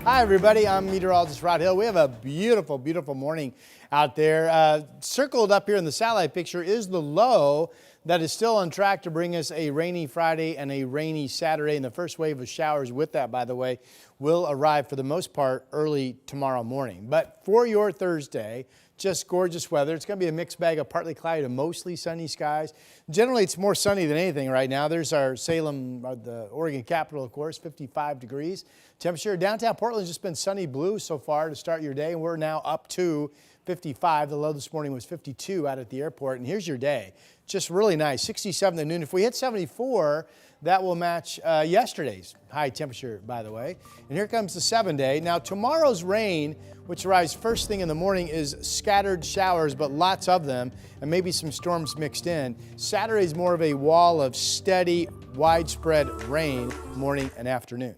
Hi, everybody. I'm meteorologist Rod Hill. We have a beautiful, beautiful morning out there. Circled up here in the satellite picture is the low that is still on track to bring us a rainy Friday and a rainy Saturday. And the first wave of showers with that, by the way, will arrive for the most part early tomorrow morning. But for your Thursday, just gorgeous weather. It's going to be a mixed bag of partly cloudy to mostly sunny skies. Generally, it's more sunny than anything right now. There's our Salem, the Oregon capital, of course, 55 degrees. Temperature downtown Portland's just been sunny blue so far to start your day, and we're now up to 55. The low this morning was 52 out at the airport, and here's your day. Just really nice, 67 at noon. If we hit 74, that will match yesterday's high temperature, by the way. And here comes the 7-day. Now, tomorrow's rain, which arrives first thing in the morning, is scattered showers, but lots of them, and maybe some storms mixed in. Saturday's more of a wall of steady, widespread rain morning and afternoon.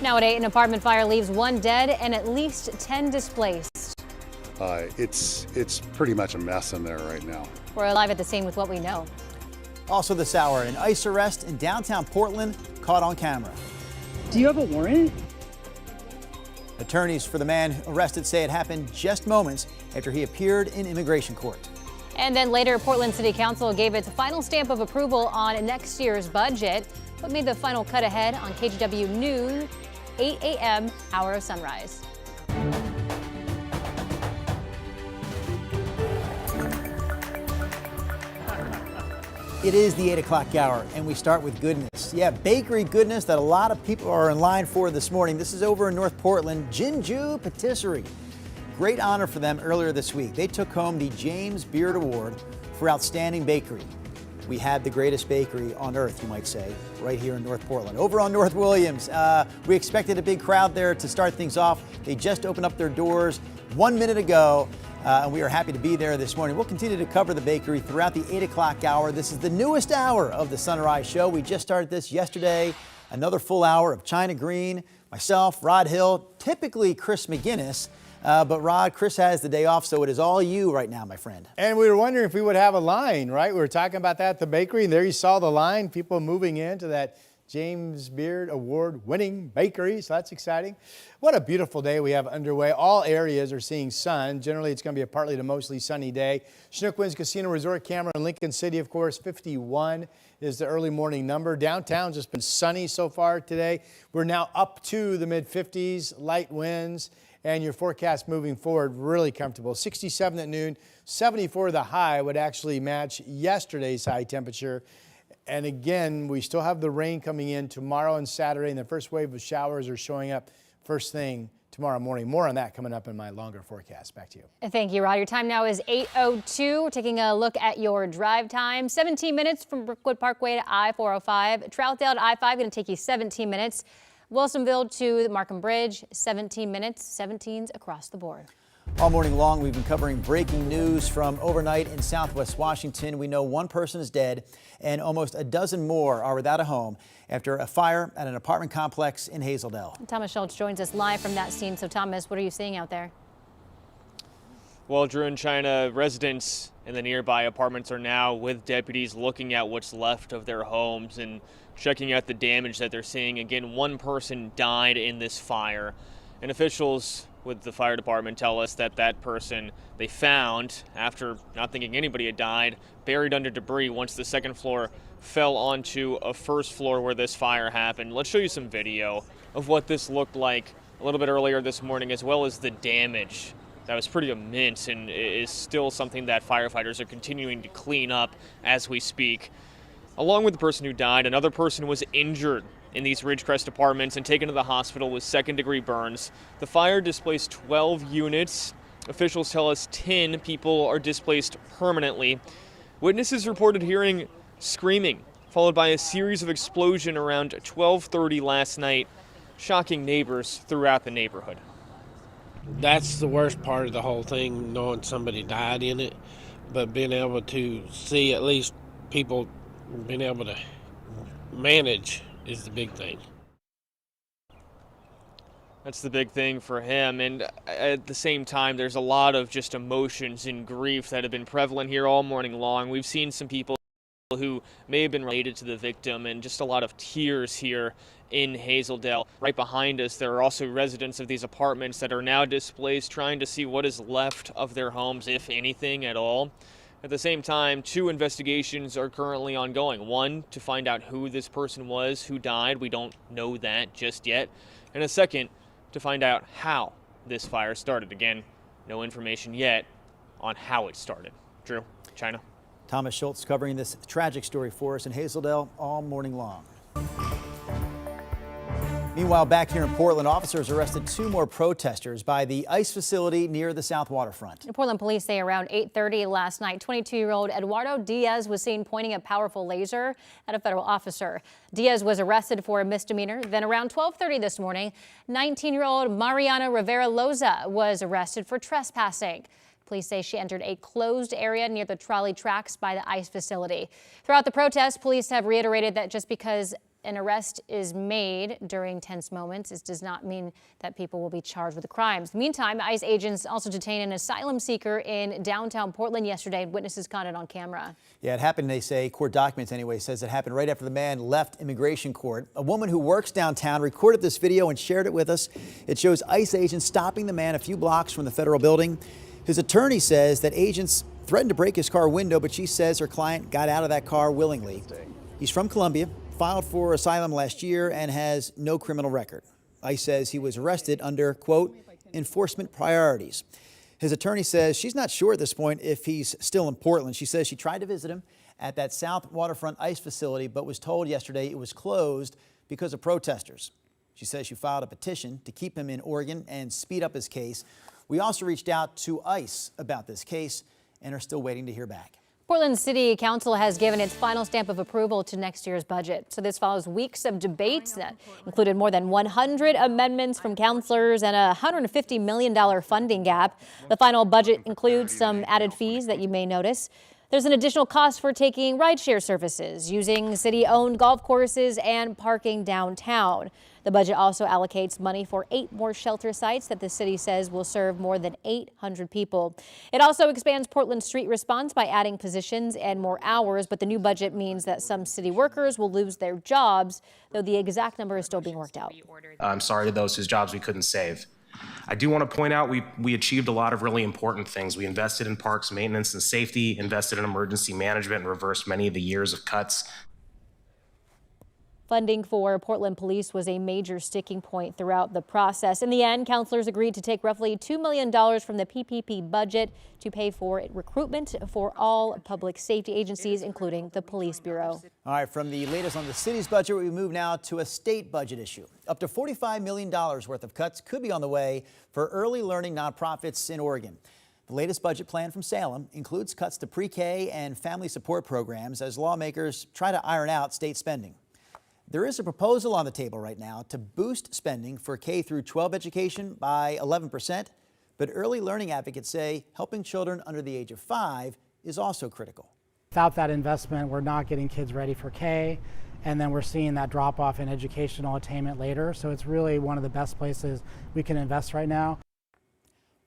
Now at 8, an apartment fire leaves 1 dead and at least 10 displaced. It's pretty much a mess in there right now. We're live at the scene with what we know. Also this hour, an ICE arrest in downtown Portland caught on camera. Do you have a warrant? Attorneys for the man arrested say it happened just moments after he appeared in immigration court. And then later, Portland City Council gave its final stamp of approval on next year's budget. What made the final cut ahead on KGW News, 8 a.m. hour of sunrise. It is the 8 o'clock hour, and we start with goodness. Yeah, bakery goodness that a lot of people are in line for this morning. This is over in North Portland, Jinju Patisserie. Great honor for them earlier this week. They took home the James Beard Award for Outstanding Bakery. We had the greatest bakery on earth, you might say, right here in North Portland. Over on North Williams, we expected a big crowd there to start things off. They just opened up their doors 1 minute ago, and we are happy to be there this morning. We'll continue to cover the bakery throughout the 8 o'clock hour. This is the newest hour of the Sunrise Show. We just started this yesterday. Another full hour of China Green, myself, Rod Hill, typically Chris McGinnis. But Rod, Chris has the day off, so it is all you right now, my friend. And we were wondering if we would have a line, right? We were talking about that at the bakery, and there you saw the line, people moving into that James Beard Award-winning bakery, so that's exciting. What a beautiful day we have underway. All areas are seeing sun. Generally, it's going to be a partly to mostly sunny day. Chinook Winds Casino Resort camera in Lincoln City, of course, 51 is the early morning number. Downtown's just been sunny so far today. We're now up to the mid-50s, light winds. And your forecast moving forward, really comfortable. 67 at noon, 74 the high would actually match yesterday's high temperature. And again, we still have the rain coming in tomorrow and Saturday, and the first wave of showers are showing up first thing tomorrow morning. More on that coming up in my longer forecast. Back to you. Thank you, Rod. Your time now is 8:02. We're taking a look at your drive time. 17 minutes from Brookwood Parkway to I-405. Troutdale to I-5 going to take you 17 minutes. Wilsonville to the Markham Bridge, 17 minutes, 17s across the board. All morning long, we've been covering breaking news from overnight in Southwest Washington. We know 1 person is dead and almost a dozen more are without a home after a fire at an apartment complex in Hazeldale. Thomas Schultz joins us live from that scene. So Thomas, what are you seeing out there? Well, Drew and China, residents in the nearby apartments are now with deputies looking at what's left of their homes and checking out the damage that they're seeing. Again, 1 person died in this fire, and officials with the fire department tell us that that person they found, after not thinking anybody had died, buried under debris once the second floor fell onto a first floor where this fire happened. Let's show you some video of what this looked like a little bit earlier this morning, as well as the damage. That was pretty immense and is still something that firefighters are continuing to clean up as we speak. Along with the person who died, another person was injured in these Ridgecrest apartments and taken to the hospital with second-degree burns. The fire displaced 12 units. Officials tell us 10 people are displaced permanently. Witnesses reported hearing screaming, followed by a series of explosions around 12:30 last night, shocking neighbors throughout the neighborhood. That's the worst part of the whole thing, knowing somebody died in it, but being able to see at least people being able to manage is the big thing. That's the big thing for him. And at the same time, there's a lot of just emotions and grief that have been prevalent here all morning long. We've seen some people who may have been related to the victim and just a lot of tears here in Hazeldale. Right behind us, there are also residents of these apartments that are now displaced, trying to see what is left of their homes, if anything at all. At the same time, 2 investigations are currently ongoing. One, to find out who this person was who died. We don't know that just yet. And a second, to find out how this fire started. Again, no information yet on how it started. Drew, China. Thomas Schultz covering this tragic story for us in Hazeldale all morning long. Meanwhile, back here in Portland, officers arrested 2 more protesters by the ICE facility near the South Waterfront. The Portland police say around 8:30 last night, 22-year-old Eduardo Diaz was seen pointing a powerful laser at a federal officer. Diaz was arrested for a misdemeanor. Then around 12:30 this morning, 19-year-old Mariana Rivera Loza was arrested for trespassing. Police say she entered a closed area near the trolley tracks by the ICE facility. Throughout the protest, police have reiterated that just because an arrest is made during tense moments, it does not mean that people will be charged with the crimes. Meantime, ICE agents also detained an asylum seeker in downtown Portland yesterday. Witnesses caught it on camera. Yeah, it happened, they say, court documents anyway, says it happened right after the man left immigration court. A woman who works downtown recorded this video and shared it with us. It shows ICE agents stopping the man a few blocks from the federal building. His attorney says that agents threatened to break his car window, but she says her client got out of that car willingly. He's from Colombia, filed for asylum last year, and has no criminal record. ICE says he was arrested under, quote, enforcement priorities. His attorney says she's not sure at this point if he's still in Portland. She says she tried to visit him at that South Waterfront ICE facility, but was told yesterday it was closed because of protesters. She says she filed a petition to keep him in Oregon and speed up his case. We also reached out to ICE about this case and are still waiting to hear back. Portland City Council has given its final stamp of approval to next year's budget. So this follows weeks of debates that included more than 100 amendments from councilors and a $150 million funding gap. The final budget includes some added fees that you may notice. There's an additional cost for taking rideshare services, using city-owned golf courses, and parking downtown. The budget also allocates money for 8 more shelter sites that the city says will serve more than 800 people. It also expands Portland's street response by adding positions and more hours, but the new budget means that some city workers will lose their jobs, though the exact number is still being worked out. I'm sorry to those whose jobs we couldn't save. I do want to point out we achieved a lot of really important things. We invested in parks maintenance and safety, invested in emergency management, and reversed many of the years of cuts. Funding for Portland police was a major sticking point throughout the process. In the end, councilors agreed to take roughly $2 million from the PPP budget to pay for recruitment for all public safety agencies, including the Police Bureau. All right, from the latest on the city's budget, we move now to a state budget issue. Up to $45 million worth of cuts could be on the way for early learning nonprofits in Oregon. The latest budget plan from Salem includes cuts to pre-K and family support programs as lawmakers try to iron out state spending. There is a proposal on the table right now to boost spending for K through 12 education by 11%, but early learning advocates say helping children under the age of 5 is also critical. Without that investment, we're not getting kids ready for K, and then we're seeing that drop off in educational attainment later. So it's really one of the best places we can invest right now.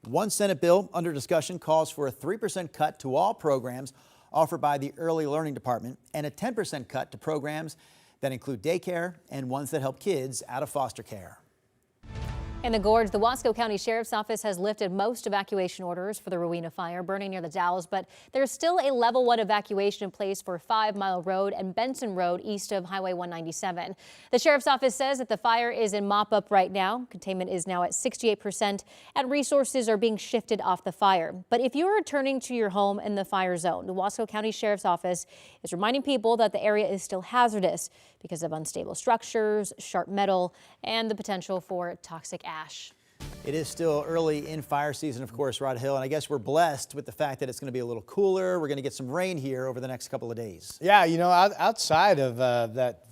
One Senate bill under discussion calls for a 3% cut to all programs offered by the Early Learning Department and a 10% cut to programs that include daycare and ones that help kids out of foster care. In the Gorge, the Wasco County Sheriff's Office has lifted most evacuation orders for the Rowena fire burning near the Dalles, but there's still a level 1 evacuation in place for 5 Mile Road and Benson Road east of Highway 197. The Sheriff's Office says that the fire is in mop-up right now. Containment is now at 68% and resources are being shifted off the fire. But if you're returning to your home in the fire zone, the Wasco County Sheriff's Office is reminding people that the area is still hazardous because of unstable structures, sharp metal, and the potential for toxic ash. It is still early in fire season, of course, Rod Hill, and I guess we're blessed with the fact that it's going to be a little cooler. We're going to get some rain here over the next couple of days. Yeah, you know, outside of that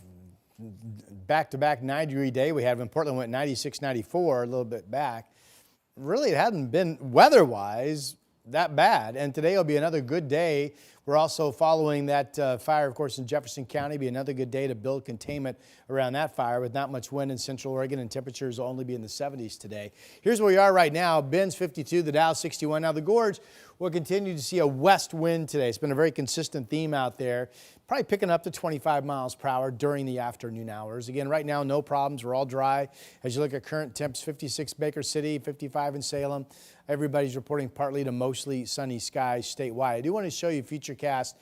back-to-back 90-degree day we had when Portland went 96, 94 a little bit back, really it hadn't been weather-wise that bad. And today will be another good day We're also following that fire, of course, in Jefferson County. Be another good day to build containment around that fire with not much wind in Central Oregon, and temperatures will only be in the 70s today. Here's where we are right now. Ben's 52, the Dow 61. Now the Gorge will continue to see a west wind today. It's been a very consistent theme out there. Probably picking up to 25 miles per hour during the afternoon hours. Again, right now, no problems. We're all dry. As you look at current temps, 56 Baker City, 55 in Salem. Everybody's reporting partly to mostly sunny skies statewide. I do want to show you Futurecast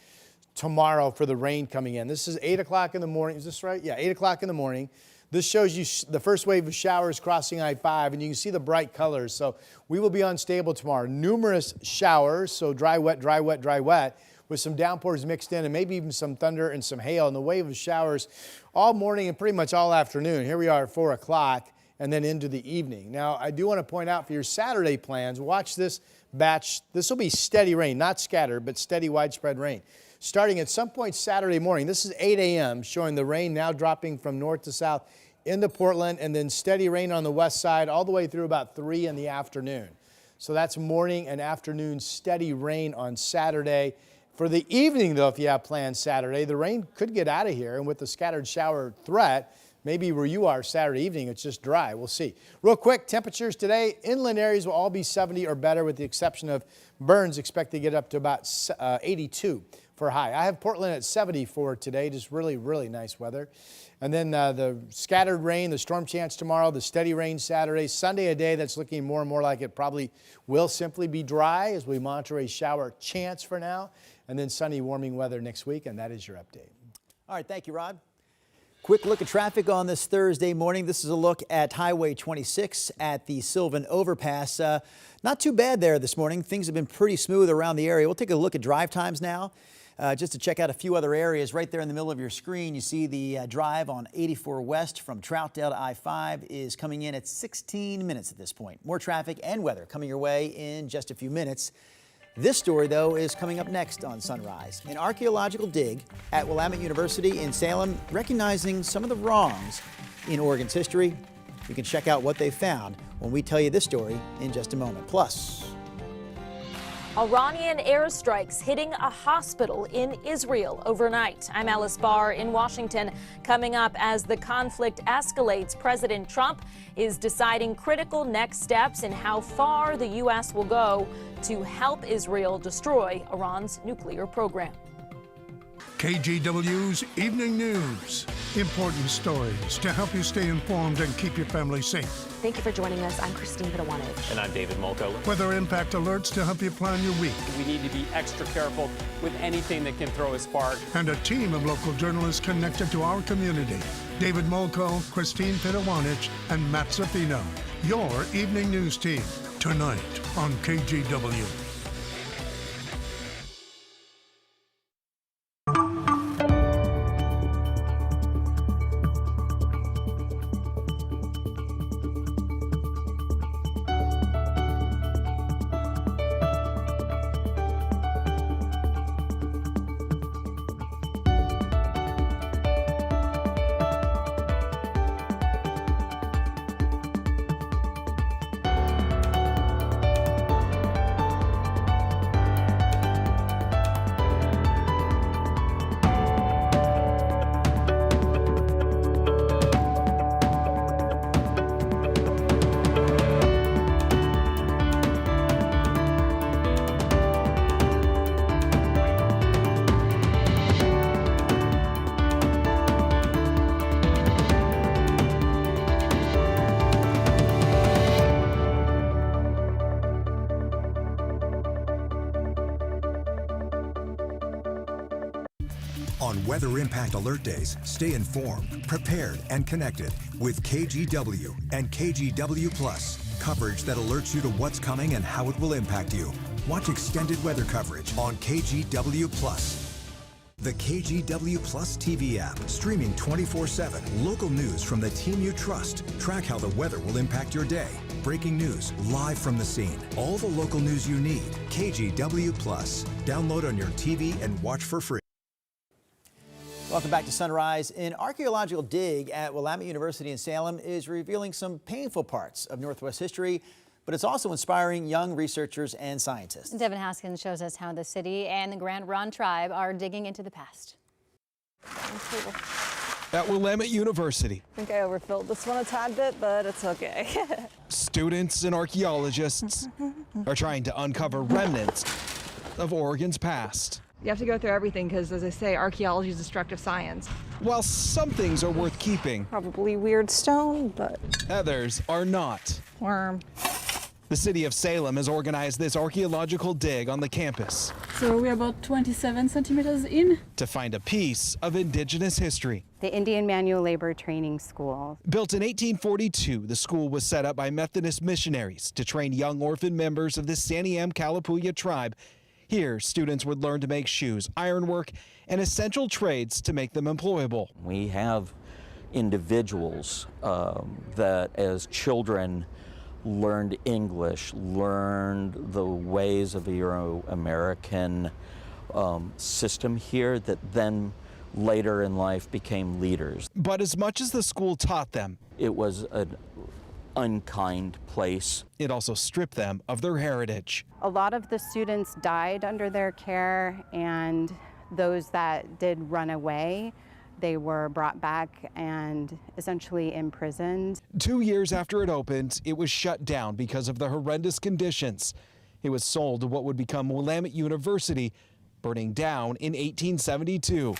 tomorrow for the rain coming in. This is 8 o'clock in the morning. Is this right? Yeah, 8 o'clock in the morning. This shows you the first wave of showers crossing I-5, and you can see the bright colors. So we will be unstable tomorrow. Numerous showers, so dry, wet, dry, wet, dry, wet, with some downpours mixed in and maybe even some thunder and some hail, and the wave of showers all morning and pretty much all afternoon. Here we are at 4 o'clock and then into the evening. Now, I do want to point out for your Saturday plans, watch this batch. This will be steady rain, not scattered, but steady widespread rain. Starting at some point Saturday morning, this is 8 a.m., showing the rain now dropping from north to south into Portland, and then steady rain on the west side all the way through about 3 in the afternoon. So that's morning and afternoon steady rain on Saturday. For the evening, though, if you have plans Saturday, the rain could get out of here, and with the scattered shower threat, maybe where you are Saturday evening, it's just dry. We'll see. Real quick, temperatures today, inland areas will all be 70 or better, with the exception of Burns, expect to get up to about 82 for high. I have Portland at 70 for today, just really, really nice weather. And then the scattered rain, the storm chance tomorrow, the steady rain Saturday, Sunday a day that's looking more and more like it probably will simply be dry as we monitor a shower chance for now, and then sunny warming weather next week, and that is your update. All right, thank you, Rod. Quick look at traffic on this Thursday morning. This is a look at Highway 26 at the Sylvan Overpass. Not too bad there this morning. Things have been pretty smooth around the area. We'll take a look at drive times now. Just to check out a few other areas. Right there in the middle of your screen, you see the drive on 84 West from Troutdale to I-5 is coming in at 16 minutes at this point. More traffic and weather coming your way in just a few minutes. This story, though, is coming up next on Sunrise. An archaeological dig at Willamette University in Salem, recognizing some of the wrongs in Oregon's history. You can check out what they found when we tell you this story in just a moment. Plus, Iranian airstrikes hitting a hospital in Israel overnight. I'm Alice Barr in Washington. Coming up, as the conflict escalates, President Trump is deciding critical next steps in how far the U.S. will go to help Israel destroy Iran's nuclear program. KGW's Evening News. Important stories to help you stay informed and keep your family safe. Thank you for joining us. I'm Christine Pittawanich. And I'm David Molko. Weather impact alerts to help you plan your week. We need to be extra careful with anything that can throw a spark. And a team of local journalists connected to our community. David Molko, Christine Pittawanich, and Matt Zafino. Your Evening News team, tonight on KGW. On Weather Impact Alert Days, stay informed, prepared, and connected with KGW and KGW Plus. Coverage that alerts you to what's coming and how it will impact you. Watch extended weather coverage on KGW Plus. The KGW Plus TV app, streaming 24/7. Local news from the team you trust. Track how the weather will impact your day. Breaking news live from the scene. All the local news you need. KGW Plus. Download on your TV and watch for free. welcome back to Sunrise. An archaeological dig at Willamette University in Salem is revealing some painful parts of Northwest history, but it's also inspiring young researchers and scientists. Devin Haskins shows us how the city and the Grand Ronde tribe are digging into the past. At Willamette University, I think I overfilled this one a tad bit, but it's okay. students and archaeologists are trying to uncover remnants of Oregon's past. You have to go through everything because, as I say, archaeology is destructive science. While some things are worth keeping, Probably weird stone, but others are not. worm. The city of Salem has organized this archaeological dig on the campus So we're about 27 centimeters in. to find a piece of indigenous history. The Indian Manual Labor Training School. Built in 1842, the school was set up by Methodist missionaries to train young orphan members of the Santiam Kalapuya tribe. Here, students would learn to make shoes, ironwork, and essential trades to make them employable. We have individuals that as children learned English, learned the ways of the Euro-American system here that then later in life became leaders. But as much as the school taught them, it was an unkind place. It also stripped them of their heritage. A lot of the students died under their care, and those that did run away, they were brought back and essentially imprisoned. 2 years after it opened, it was shut down because of the horrendous conditions. It was sold to what would become Willamette University, burning down in 1872.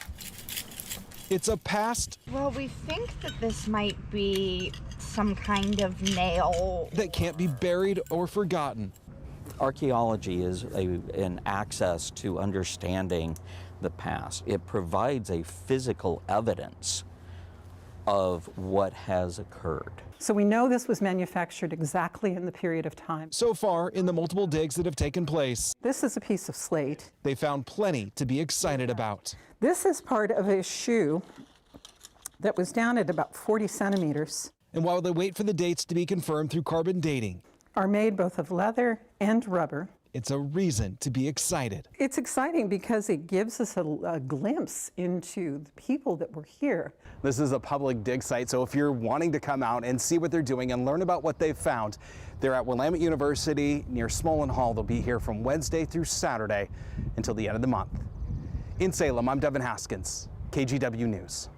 It's a past. Well, we think that this might be some kind of nail that can't be buried or forgotten. Archaeology is an access to understanding the past. It provides a physical evidence of what has occurred. So we know this was manufactured exactly in the period of time. So far, in the multiple digs that have taken place, this is a piece of slate. They found plenty to be excited about. This is part of a shoe that was down at about 40 centimeters. And while they wait for the dates to be confirmed through carbon dating, are made both of leather and rubber. It's a reason to be excited. It's exciting because it gives us a glimpse into the people that were here. This is a public dig site, so if you're wanting to come out and see what they're doing and learn about what they've found, they're at Willamette University near Smolin Hall. They'll be here from Wednesday through Saturday until the end of the month. In Salem, I'm Devin Haskins, KGW News.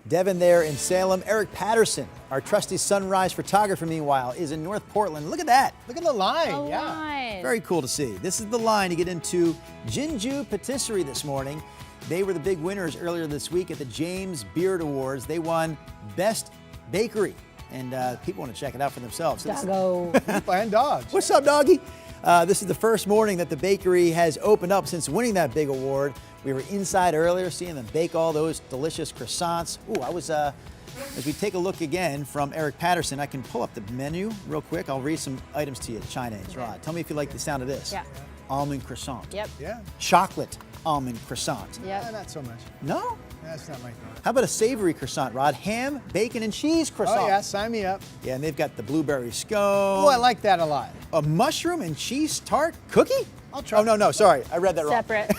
Devin there in Salem. Eric Patterson, our trusty sunrise photographer, meanwhile, is in North Portland. Look at that. Look at the line. The line. Very cool to see. This is the line to get into Jinju Patisserie this morning. They were the big winners earlier this week at the James Beard Awards. They won Best Bakery, and people want to check it out for themselves. Doggo. And dogs. What's up, doggy? This is the first morning that the bakery has opened up since winning that big award. We were inside earlier seeing them bake all those delicious croissants. Ooh, I was, as we take a look again from Eric Patterson, I can pull up the menu real quick. I'll read some items to you. Chinese, Rod. Tell me if you like the sound of this. Yeah. Almond croissant. Yep. Yeah. Chocolate almond croissant. Yep. Not so much. No? That's not my thing. How about a savory croissant, Rod? Ham, bacon, and cheese croissant. Oh, yeah, sign me up. Yeah, and they've got the blueberry scone. Oh, I like that a lot. A mushroom and cheese tart cookie? I'll try. Oh, no, sorry. I read that wrong. Separate.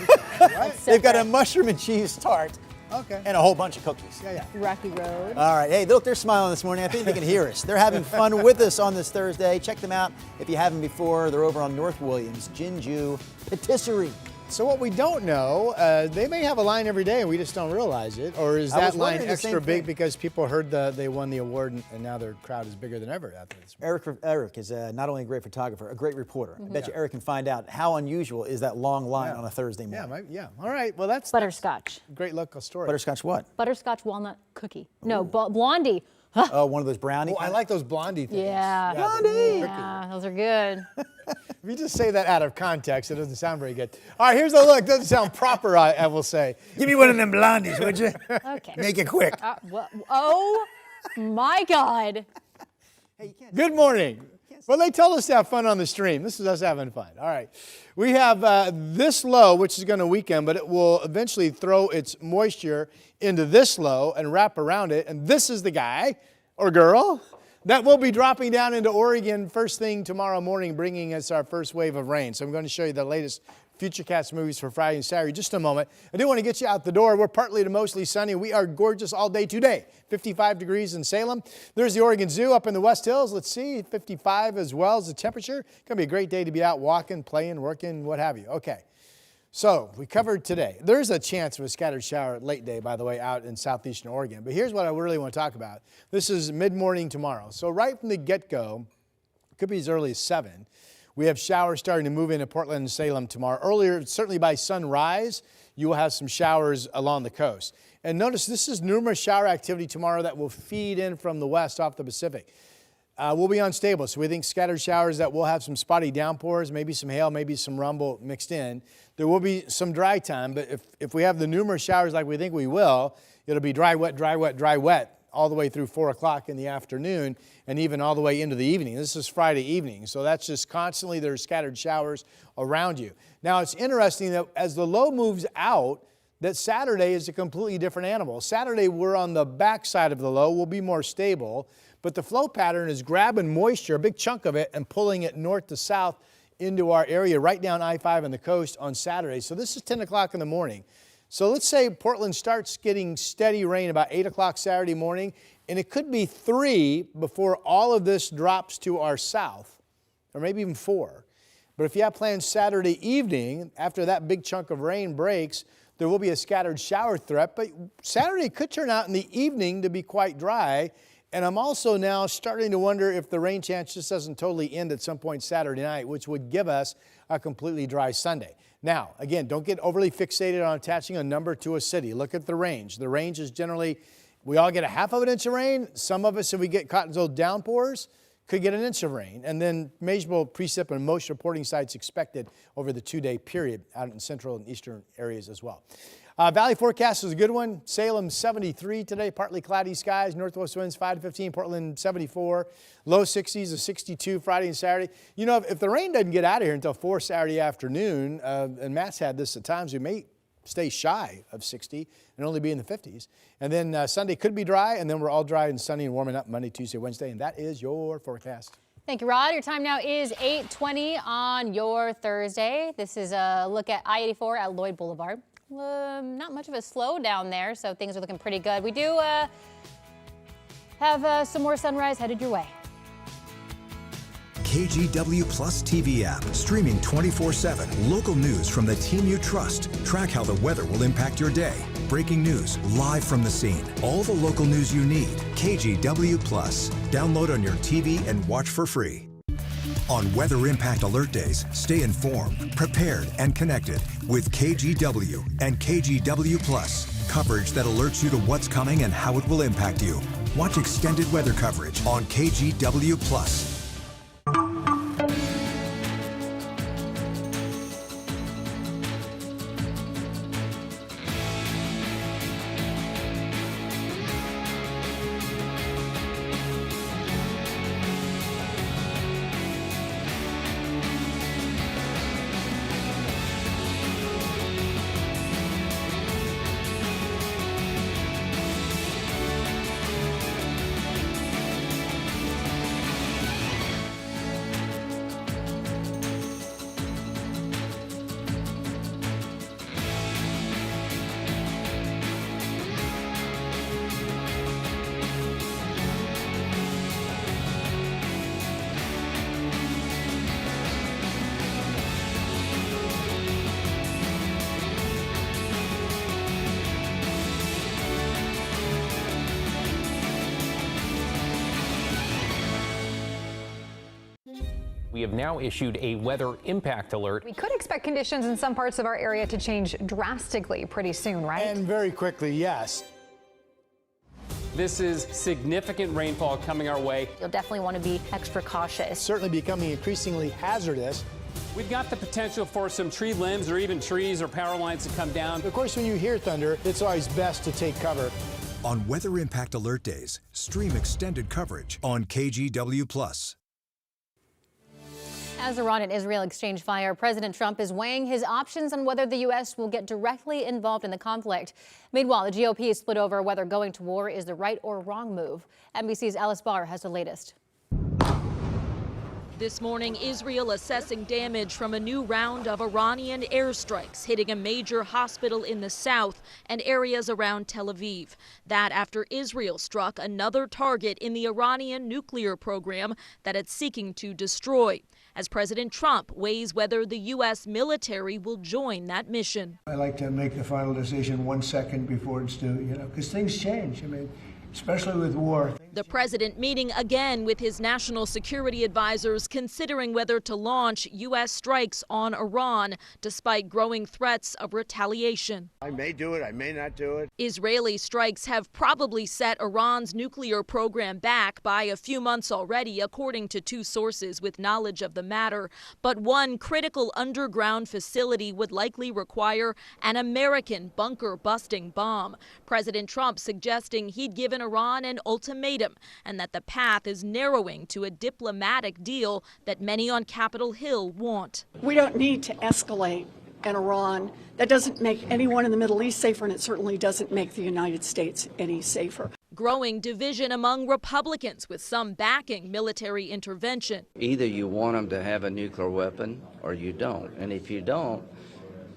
They've got a mushroom and cheese tart. Okay. And a whole bunch of cookies. Yeah. Rocky Road. All right. Hey, look, they're smiling this morning. I think they can hear us. They're having fun with us on this Thursday. Check them out if you haven't before. They're over on North Williams, Jinju Patisserie. So what we don't know, they may have a line every day and we just don't realize it. Or is I that was line wondering the extra same big thing. because people heard they won the award and now their crowd is bigger than ever after this? Eric is not only a great photographer, a great reporter. I bet you Eric can find out how unusual is that long line on a Thursday morning. Yeah. All right. Well, that's Butterscotch. a great local story. Butterscotch what? Butterscotch walnut cookie. No, blondie. Oh, one of those brownie. Oh, I like those blondie things. Yeah. Blondie. Yeah, those are good. If you just say that out of context, it doesn't sound very good. All right, here's a look. Doesn't sound proper, I will say. Give me one of them blondies, would you? Okay. Make it quick. Oh, my God. Good morning. Well, they told us to have fun on the stream. This is us having fun. All right. We have this low, which is going to weaken, but it will eventually throw its moisture into this low and wrap around it. And this is the guy or girl That will be dropping down into Oregon first thing tomorrow morning, bringing us our first wave of rain. So I'm going to show you the latest Futurecast movies for Friday and Saturday in just a moment. I do want to get you out the door. We're partly to mostly sunny. We are gorgeous all day today. 55 degrees in Salem. There's the Oregon Zoo up in the West Hills. Let's see, 55 as well as the temperature. Going to be a great day to be out walking, playing, working, what have you. Okay. So we covered today. There's a chance of a scattered shower late day, by the way, out in southeastern Oregon. But here's what I really want to talk about. This is mid-morning tomorrow. So right from the get-go, it could be as early as 7. We have showers starting to move into Portland and Salem tomorrow. Earlier, certainly by sunrise, you will have some showers along the coast. And notice this is numerous shower activity tomorrow that will feed in from the west off the Pacific. We'll be unstable, so we think scattered showers that will have some spotty downpours, maybe some hail, maybe some rumble mixed in. There will be some dry time, but if we have the numerous showers like we think we will, it'll be dry, wet, dry, wet, dry, wet all the way through 4 o'clock in the afternoon and even all the way into the evening. This is Friday evening, so that's just constantly there are scattered showers around you. Now, it's interesting that as the low moves out, that Saturday is a completely different animal. Saturday, we're on the backside of the low. We'll be more stable, but the flow pattern is grabbing moisture, a big chunk of it, and pulling it north to south into our area right down I-5 on the coast on Saturday. So this is 10 o'clock in the morning. So let's say Portland starts getting steady rain about 8 o'clock Saturday morning, and it could be 3 before all of this drops to our south, or maybe even 4. But if you have plans Saturday evening, after that big chunk of rain breaks, there will be a scattered shower threat, but Saturday could turn out in the evening to be quite dry. And I'm also now starting to wonder if the rain chance just doesn't totally end at some point Saturday night, which would give us a completely dry Sunday. Now, again, don't get overly fixated on attaching a number to a city. Look at the range. The range is generally, we all get a half of an inch of rain. Some of us, if we get cotton zone downpours, could get an inch of rain. And then measurable precip and most reporting sites expected over the 2-day period out in central and eastern areas as well. Valley forecast is a good one. Salem 73 today, partly cloudy skies, northwest winds 5 to 15, Portland 74, low 60s to 62 Friday and Saturday. You know, if the rain doesn't get out of here until 4 Saturday afternoon, and Matt's had this at times, we may stay shy of 60 and only be in the 50s. And then Sunday could be dry, and then we're all dry and sunny and warming up Monday, Tuesday, Wednesday, and that is your forecast. Thank you, Rod. Your time now is 8:20 on your Thursday. This is a look at I-84 at Lloyd Boulevard. Not much of a slowdown there, so things are looking pretty good. We do have some more sunrise headed your way. KGW Plus TV app, streaming 24/7. Local news from the team you trust. Track how the weather will impact your day. Breaking news live from the scene. All the local news you need. KGW Plus. Download on your TV and watch for free. On Weather Impact Alert Days, stay informed, prepared, and connected with KGW and KGW Plus. Coverage that alerts you to what's coming and how it will impact you. Watch extended weather coverage on KGW Plus. We have now issued a weather impact alert. We could expect conditions in some parts of our area to change drastically pretty soon, right? And very quickly, yes. This is significant rainfall coming our way. You'll definitely want to be extra cautious. Certainly becoming increasingly hazardous. We've got the potential for some tree limbs or even trees or power lines to come down. Of course, when you hear thunder, it's always best to take cover. On Weather Impact Alert Days, stream extended coverage on KGW Plus. As Iran and Israel exchange fire, President Trump is weighing his options on whether the U.S. will get directly involved in the conflict. Meanwhile, the GOP is split over whether going to war is the right or wrong move. NBC's Alice Barr has the latest. This morning, Israel assessing damage from a new round of Iranian airstrikes hitting a major hospital in the south and areas around Tel Aviv. That after Israel struck another target in the Iranian nuclear program that it's seeking to destroy, as President Trump weighs whether the U.S. military will join that mission. I like to make the final decision 1 second before it's due, because things change. I mean, especially with war. The president meeting again with his national security advisors, considering whether to launch U.S. strikes on Iran, despite growing threats of retaliation. I may do it, I may not do it. Israeli strikes have probably set Iran's nuclear program back by a few months already, according to two sources with knowledge of the matter. But one critical underground facility would likely require an American bunker-busting bomb. President Trump suggesting he'd given Iran an ultimatum and that the path is narrowing to a diplomatic deal that many on Capitol Hill want. We don't need to escalate in Iran. That doesn't make anyone in the Middle East safer, and it certainly doesn't make the United States any safer. Growing division among Republicans, with some backing military intervention. Either you want them to have a nuclear weapon or you don't. And if you don't,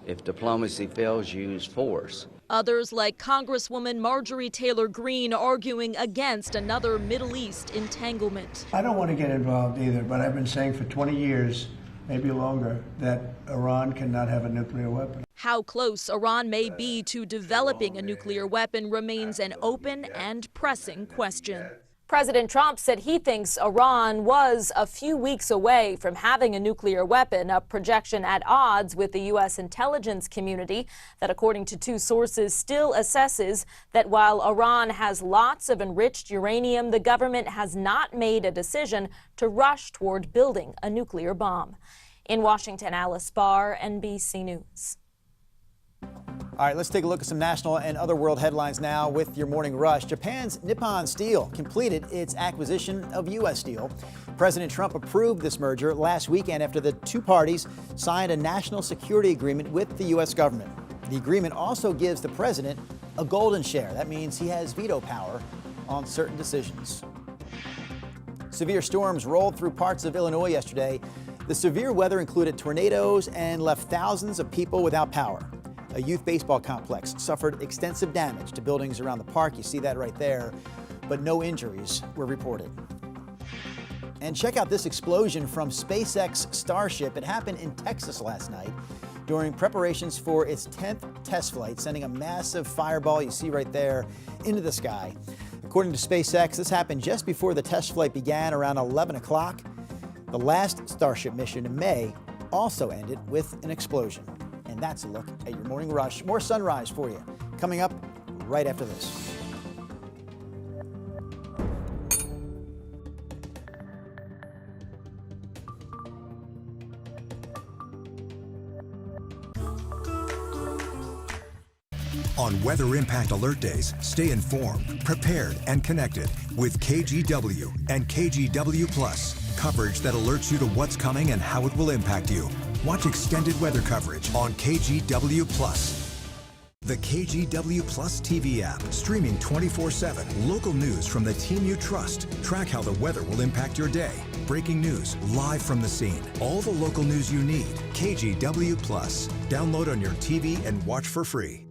if diplomacy fails, you use force. Others, like Congresswoman Marjorie Taylor Greene, arguing against another Middle East entanglement. I don't want to get involved either, but I've been saying for 20 years, maybe longer, that Iran cannot have a nuclear weapon. How close Iran may be to developing a nuclear weapon remains an open and pressing question. President Trump said he thinks Iran was a few weeks away from having a nuclear weapon, a projection at odds with the U.S. intelligence community that, according to two sources, still assesses that while Iran has lots of enriched uranium, the government has not made a decision to rush toward building a nuclear bomb. In Washington, Alice Barr, NBC News. All right, let's take a look at some national and other world headlines now with your morning rush. Japan's Nippon Steel completed its acquisition of U.S. Steel. President Trump approved this merger last weekend after the two parties signed a national security agreement with the U.S. government. The agreement also gives the president a golden share. That means he has veto power on certain decisions. Severe storms rolled through parts of Illinois yesterday. The severe weather included tornadoes and left thousands of people without power. A youth baseball complex suffered extensive damage to buildings around the park. You see that right there, but no injuries were reported. And check out this explosion from SpaceX Starship. It happened in Texas last night during preparations for its 10th test flight, sending a massive fireball, you see right there, into the sky. According to SpaceX, this happened just before the test flight began around 11 o'clock. The last Starship mission in May also ended with an explosion. And that's a look at your morning rush. More sunrise for you coming up right after this. On Weather Impact Alert Days, stay informed, prepared, and connected with KGW and KGW Plus. Coverage that alerts you to what's coming and how it will impact you. Watch extended weather coverage on KGW Plus. The KGW Plus TV app, streaming 24/7. Local news from the team you trust. Track how the weather will impact your day. Breaking news live from the scene. All the local news you need. KGW Plus. Download on your TV and watch for free.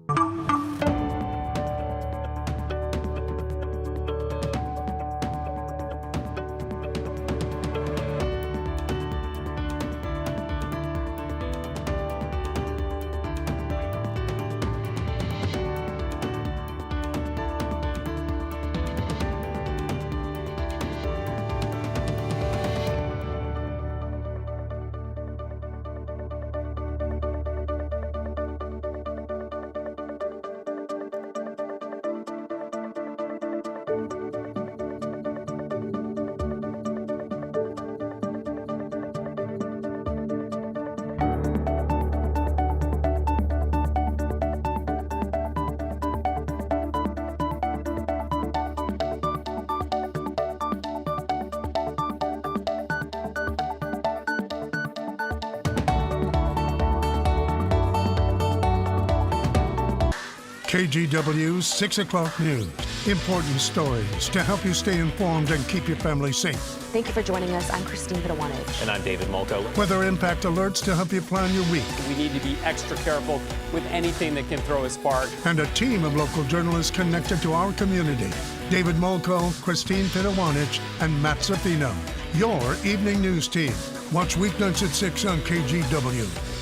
KGW's 6 o'clock news. Important stories to help you stay informed and keep your family safe. Thank you for joining us. I'm Christine Pittawanich. And I'm David Molko. Weather impact alerts to help you plan your week. We need to be extra careful with anything that can throw a spark. And a team of local journalists connected to our community. David Molko, Christine Pittawanich, and Matt Zaffino. Your evening news team. Watch weeknights at 6 on KGW.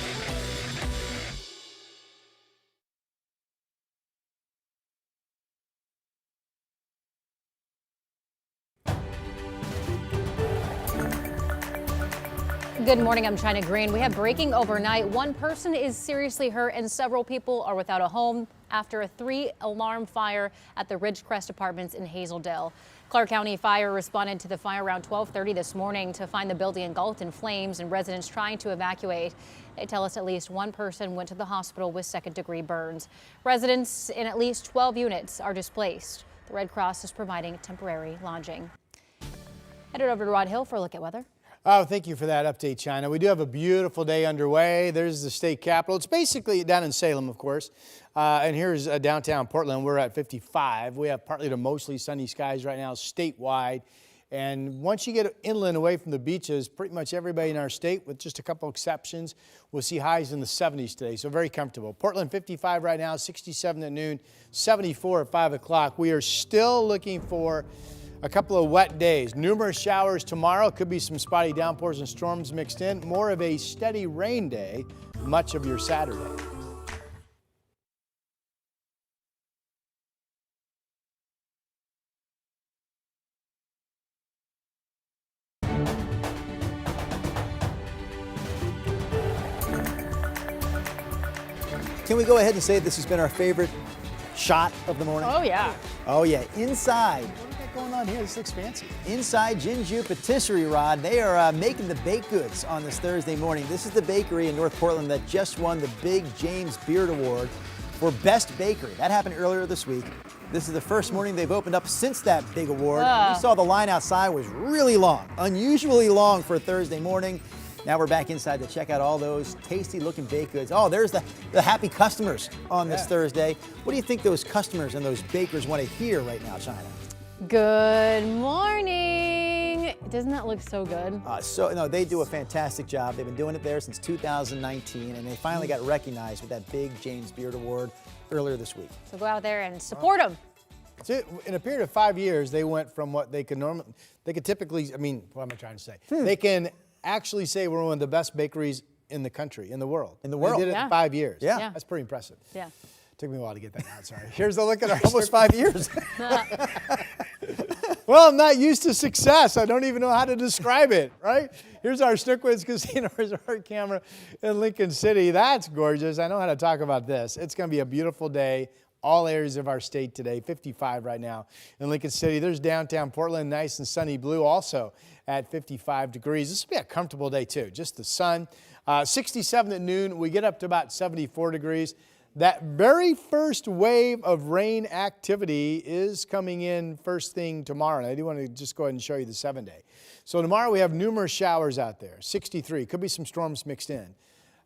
Good morning, I'm China Green. We have breaking overnight. One person is seriously hurt and several people are without a home after a 3-alarm fire at the Ridgecrest Apartments in Hazeldale. Clark County Fire responded to the fire around 12:30 this morning to find the building engulfed in flames and residents trying to evacuate. They tell us at least one person went to the hospital with second-degree burns. Residents in at least 12 units are displaced. The Red Cross is providing temporary lodging. Headed over to Rod Hill for a look at weather. Oh, thank you for that update, China. We do have a beautiful day underway. There's the state capitol. It's basically down in Salem, of course. And here's downtown Portland. We're at 55. We have partly to mostly sunny skies right now statewide. And once you get inland away from the beaches, pretty much everybody in our state, with just a couple exceptions, will see highs in the 70s today. So very comfortable. Portland 55 right now, 67 at noon, 74 at 5 o'clock. We are still looking for a couple of wet days. Numerous showers tomorrow. Could be some spotty downpours and storms mixed in. More of a steady rain day much of your Saturday. Can we go ahead and say this has been our favorite shot of the morning? Oh, yeah. Oh, yeah. Inside. What do we got going on here? This looks fancy. Inside Jinju Patisserie, Rod. They are making the baked goods on this Thursday morning. This is the bakery in North Portland that just won the Big James Beard Award for Best Bakery. That happened earlier this week. This is the first morning they've opened up since that big award. We saw the line outside was really long, unusually long for a Thursday morning. Now we're back inside to check out all those tasty looking baked goods. Oh, there's the happy customers on this Thursday. What do you think those customers and those bakers want to hear right now, China? Good morning. Doesn't that look so good? No, they do a fantastic job. They've been doing it there since 2019, and they finally got recognized with that Big James Beard Award earlier this week. So go out there and support them. So in a period of 5 years, they went from what they could normally, typically, what am I trying to say? They can actually say we're one of the best bakeries in the country, in the world. In the world. They did it in 5 years. Yeah. That's pretty impressive. Yeah. Took me a while to get that out, sorry. Here's a look at our almost 5 years. Well, I'm not used to success. I don't even know how to describe it, right? Here's our Snookwoods Casino Resort camera in Lincoln City. That's gorgeous. I know how to talk about this. It's going to be a beautiful day. All areas of our state today, 55 right now in Lincoln City. There's downtown Portland, nice and sunny blue, also at 55 degrees. This will be a comfortable day too, just the sun. 67 at noon, we get up to about 74 degrees. That very first wave of rain activity is coming in first thing tomorrow. And I do want to just go ahead and show you the 7-day. So tomorrow we have numerous showers out there, 63. Could be some storms mixed in.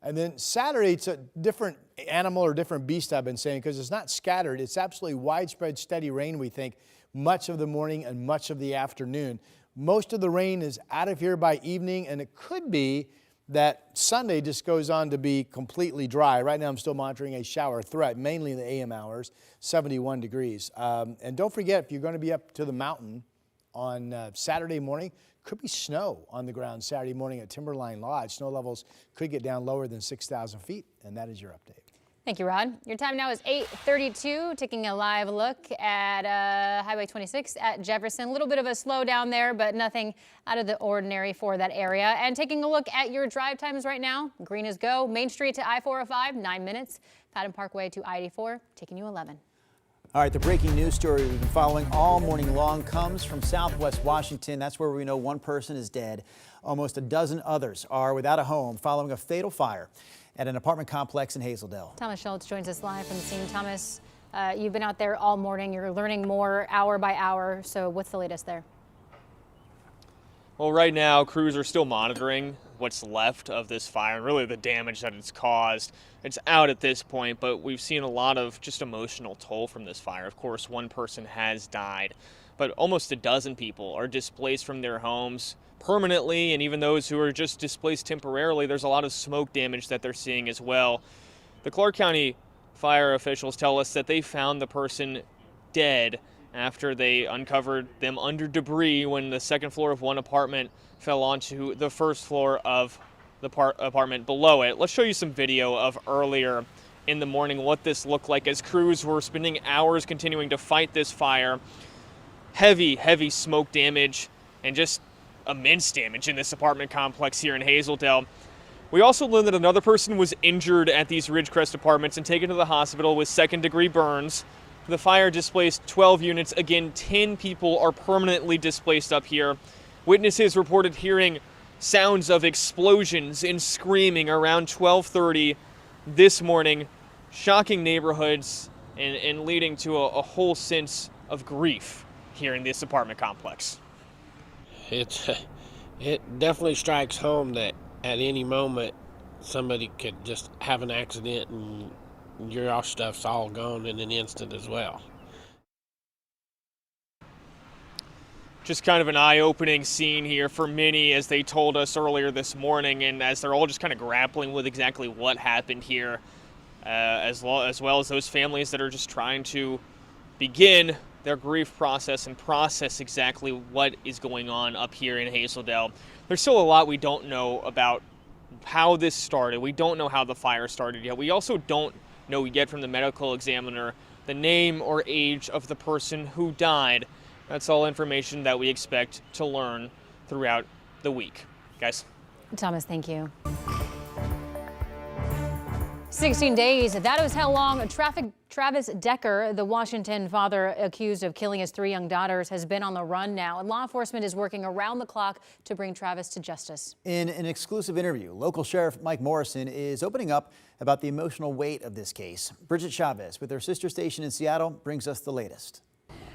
And then Saturday, it's a different animal or different beast, I've been saying, because it's not scattered. It's absolutely widespread, steady rain, we think, much of the morning and much of the afternoon. Most of the rain is out of here by evening, and it could be that Sunday just goes on to be completely dry. Right now, I'm still monitoring a shower threat, mainly in the AM hours, 71 degrees. And don't forget, if you're going to be up to the mountain on Saturday morning, could be snow on the ground Saturday morning at Timberline Lodge. Snow levels could get down lower than 6,000 feet, and that is your update. Thank you, Rod. Your time now is 8:32, taking a live look at Highway 26 at Jefferson. A little bit of a slowdown there, but nothing out of the ordinary for that area. And taking a look at your drive times right now, green is go. Main Street to I-405, 9 minutes. Patton Parkway to I-84, taking you 11. All right, the breaking news story we've been following all morning long comes from Southwest Washington. That's where we know one person is dead. Almost a dozen others are without a home following a fatal fire at an apartment complex in Hazeldale. Thomas Schultz joins us live from the scene. Thomas, you've been out there all morning. You're learning more hour by hour. So what's the latest there? Well, right now, crews are still monitoring what's left of this fire and really the damage that it's caused. It's out at this point, but we've seen a lot of just emotional toll from this fire. Of course, one person has died, but almost a dozen people are displaced from their homes permanently, and even those who are just displaced temporarily, there's a lot of smoke damage that they're seeing as well. The Clark County fire officials tell us that they found the person dead after they uncovered them under debris when the second floor of one apartment fell onto the first floor of the apartment below it. Let's show you some video of earlier in the morning what this looked like as crews were spending hours continuing to fight this fire. Heavy smoke damage and just immense damage in this apartment complex here in Hazeldale. We also learned that another person was injured at these Ridgecrest apartments and taken to the hospital with second-degree burns. The fire displaced 12 units. Again, 10 people are permanently displaced up here. Witnesses reported hearing sounds of explosions and screaming around 12:30 this morning, shocking neighborhoods and leading to a whole sense of grief here in this apartment complex. It definitely strikes home that at any moment somebody could just have an accident and your stuff's all gone in an instant as well. Just kind of an eye-opening scene here for many, as they told us earlier this morning, and as they're all just kind of grappling with exactly what happened here, as well as those families that are just trying to begin their grief process and process exactly what is going on up here in Hazeldale. There's still a lot we don't know about how this started. We don't know how the fire started yet. We also don't know yet from the medical examiner the name or age of the person who died. That's all information that we expect to learn throughout the week. Guys. Thomas, thank you. 16 days. That is how long Travis Decker, the Washington father accused of killing his 3 young daughters, has been on the run now. And law enforcement is working around the clock to bring Travis to justice. In an exclusive interview, local Sheriff Mike Morrison is opening up about the emotional weight of this case. Bridget Chavez with her sister station in Seattle brings us the latest.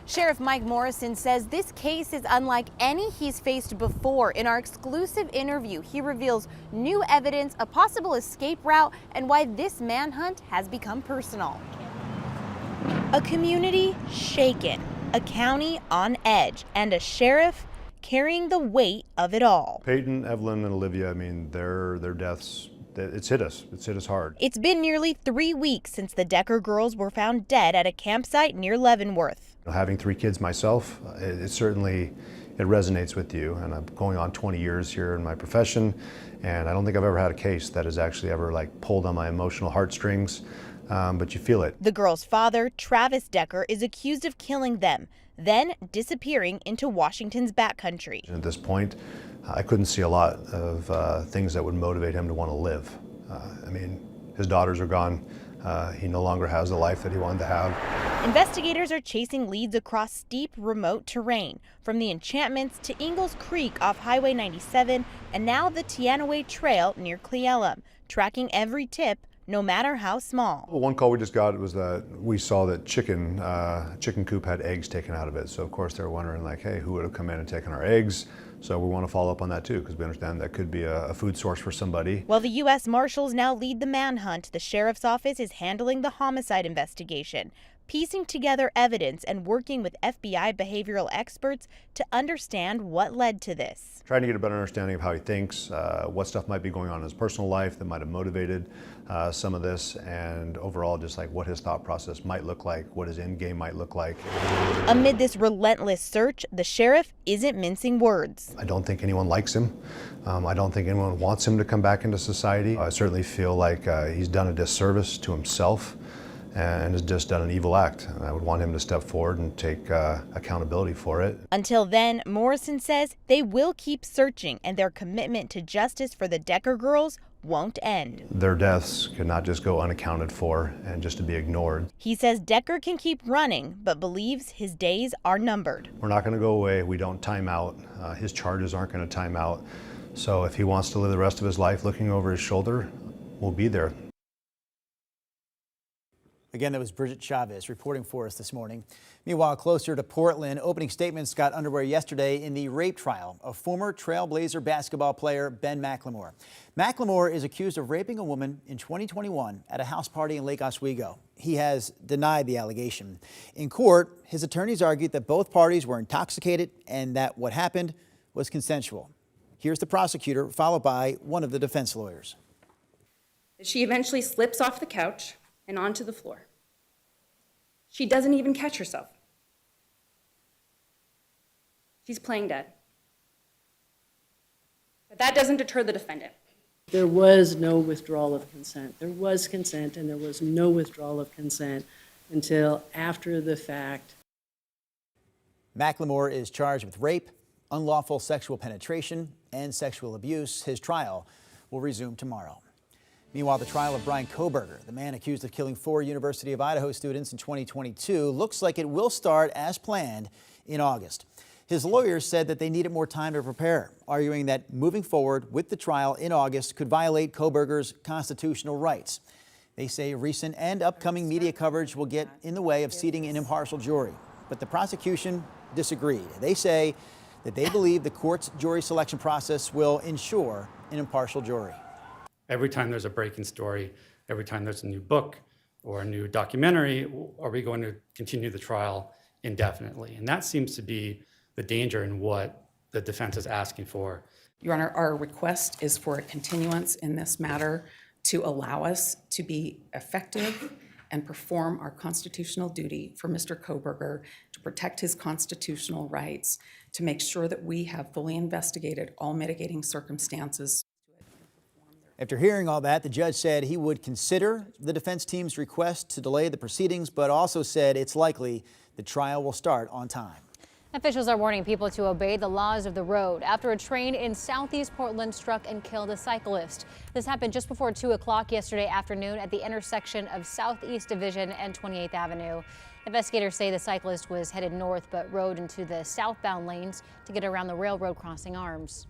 Sheriff Mike Morrison says this case is unlike any he's faced before. In our exclusive interview, he reveals new evidence, a possible escape route, and why this manhunt has become personal. A community shaken, a county on edge, and a sheriff carrying the weight of it all. Peyton, Evelyn, and Olivia, I mean, their deaths, it's hit us. It's hit us hard. It's been nearly 3 weeks since the Decker girls were found dead at a campsite near Leavenworth. Having 3 kids myself, it certainly resonates with you. And I'm going on 20 years here in my profession, and I don't think I've ever had a case that has actually ever pulled on my emotional heartstrings, but you feel it. The girls' father, Travis Decker, is accused of killing them, then disappearing into Washington's backcountry. At this point, I couldn't see a lot of things that would motivate him to want to live. I mean, his daughters are gone. He no longer has the life that he wanted to have. Investigators are chasing leads across steep, remote terrain, from the Enchantments to Ingalls Creek off Highway 97, and now the Teanaway Trail near Cleellum, tracking every tip, no matter how small. Well, one call we just got was that we saw that chicken coop had eggs taken out of it. So of course they're wondering hey, who would have come in and taken our eggs? So we want to follow up on that too, because we understand that could be a food source for somebody. While the U.S. Marshals now lead the manhunt, the sheriff's office is handling the homicide investigation, piecing together evidence and working with FBI behavioral experts to understand what led to this. Trying to get a better understanding of how he thinks, what stuff might be going on in his personal life that might have motivated some of this, and overall just what his thought process might look like, what his end game might look like. Amid this relentless search, the sheriff isn't mincing words. I don't think anyone likes him. I don't think anyone wants him to come back into society. I certainly feel like he's done a disservice to himself and has just done an evil act. And I would want him to step forward and take accountability for it. Until then, Morrison says they will keep searching, and their commitment to justice for the Decker girls won't end. Their deaths cannot just go unaccounted for and just to be ignored. He says Decker can keep running, but believes his days are numbered. We're not going to go away. We don't time out. His charges aren't going to time out. So if he wants to live the rest of his life looking over his shoulder, we'll be there. Again, that was Bridget Chavez reporting for us this morning. Meanwhile, closer to Portland, opening statements got underway yesterday in the rape trial of former Trailblazer basketball player Ben McLemore. McLemore is accused of raping a woman in 2021 at a house party in Lake Oswego. He has denied the allegation. In court, his attorneys argued that both parties were intoxicated and that what happened was consensual. Here's the prosecutor, followed by one of the defense lawyers. She eventually slips off the couch and onto the floor. She doesn't even catch herself. She's playing dead. But that doesn't deter the defendant. There was no withdrawal of consent. There was consent, and there was no withdrawal of consent until after the fact. McLemore is charged with rape, unlawful sexual penetration, and sexual abuse. His trial will resume tomorrow. Meanwhile, the trial of Brian Kohberger, the man accused of killing 4 University of Idaho students in 2022, looks like it will start as planned in August. His lawyers said that they needed more time to prepare, arguing that moving forward with the trial in August could violate Kohberger's constitutional rights. They say recent and upcoming media coverage will get in the way of seating an impartial jury. But the prosecution disagreed. They say that they believe the court's jury selection process will ensure an impartial jury. Every time there's a breaking story, every time there's a new book or a new documentary, are we going to continue the trial indefinitely? And that seems to be the danger in what the defense is asking for. Your Honor, our request is for a continuance in this matter to allow us to be effective and perform our constitutional duty for Mr. Kohberger, to protect his constitutional rights, to make sure that we have fully investigated all mitigating circumstances. After hearing all that, the judge said he would consider the defense team's request to delay the proceedings, but also said it's likely the trial will start on time. Officials are warning people to obey the laws of the road after a train in southeast Portland struck and killed a cyclist. This happened just before 2 o'clock yesterday afternoon at the intersection of Southeast Division and 28th Avenue. Investigators say the cyclist was headed north but rode into the southbound lanes to get around the railroad crossing arms.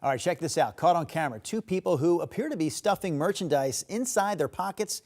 All right, check this out. Caught on camera, 2 people who appear to be stuffing merchandise inside their pockets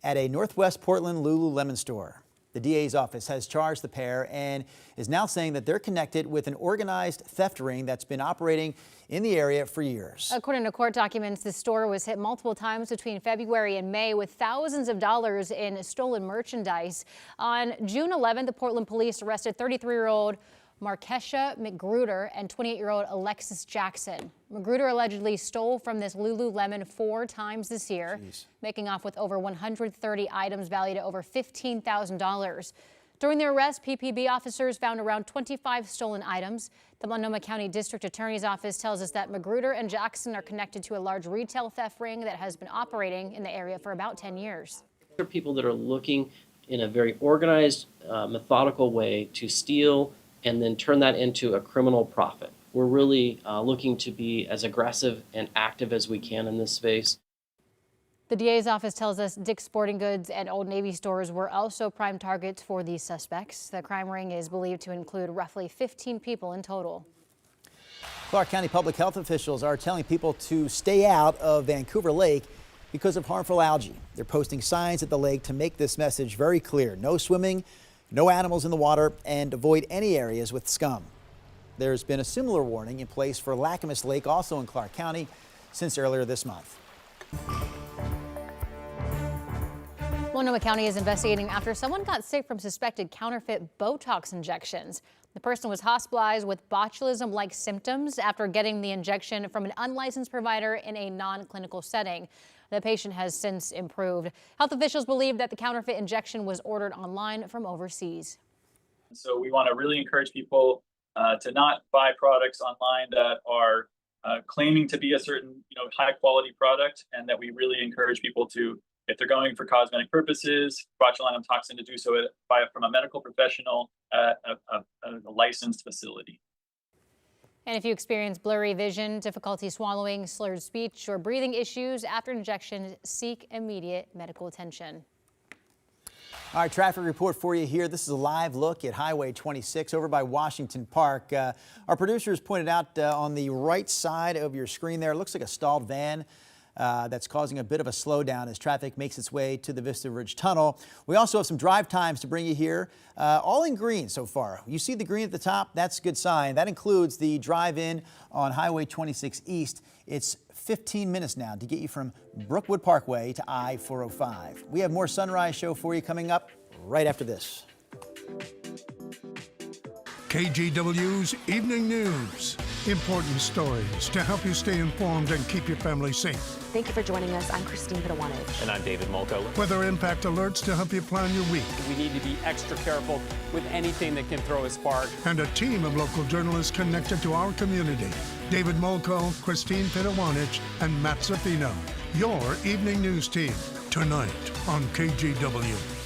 at a Northwest Portland Lululemon store. The DA's office has charged the pair and is now saying that they're connected with an organized theft ring that's been operating in the area for years. According to court documents, the store was hit multiple times between February and May with thousands of dollars in stolen merchandise. On June 11th, the Portland police arrested 33-year-old Markesha McGruder and 28-year-old Alexis Jackson. McGruder allegedly stole from this Lululemon 4 times this year, making off with over 130 items valued at over $15,000. During the arrest, PPB officers found around 25 stolen items. The Multnomah County District Attorney's Office tells us that McGruder and Jackson are connected to a large retail theft ring that has been operating in the area for about 10 years. There are people that are looking in a very organized, methodical way to steal and then turn that into a criminal profit. We're really looking to be as aggressive and active as we can in this space. The DA's office tells us Dick's Sporting Goods and Old Navy stores were also prime targets for these suspects. The crime ring is believed to include roughly 15 people in total. Clark County public health officials are telling people to stay out of Vancouver Lake because of harmful algae. They're posting signs at the lake to make this message very clear. No swimming, no animals in the water, and avoid any areas with scum. There's been a similar warning in place for Lacamas Lake, also in Clark County, since earlier this month. Multnomah County is investigating after someone got sick from suspected counterfeit Botox injections. The person was hospitalized with botulism-like symptoms after getting the injection from an unlicensed provider in a non-clinical setting. The patient has since improved. Health officials believe that the counterfeit injection was ordered online from overseas. So we want to really encourage people to not buy products online that are claiming to be a certain, high quality product, and that we really encourage people to, if they're going for cosmetic purposes, botulinum toxin, to do so from a medical professional at a licensed facility. And if you experience blurry vision, difficulty swallowing, slurred speech, or breathing issues after injection, seek immediate medical attention. All right, traffic report for you here. This is a live look at Highway 26 over by Washington Park. Our producers pointed out on the right side of your screen there, it looks like a stalled van that's causing a bit of a slowdown as traffic makes its way to the Vista Ridge Tunnel. We also have some drive times to bring you here, all in green so far. You see the green at the top? That's a good sign. That includes the drive-in on Highway 26 East. It's 15 minutes now to get you from Brookwood Parkway to I-405. We have more Sunrise Show for you coming up right after this. KGW's Evening News. Important stories to help you stay informed and keep your family safe. Thank you for joining us. I'm Christine Pitawanich. And I'm David Molko. Weather impact alerts to help you plan your week. We need to be extra careful with anything that can throw a spark. And a team of local journalists connected to our community. David Molko, Christine Pitawanich, and Matt Zaffino. Your Evening News team, tonight on KGW.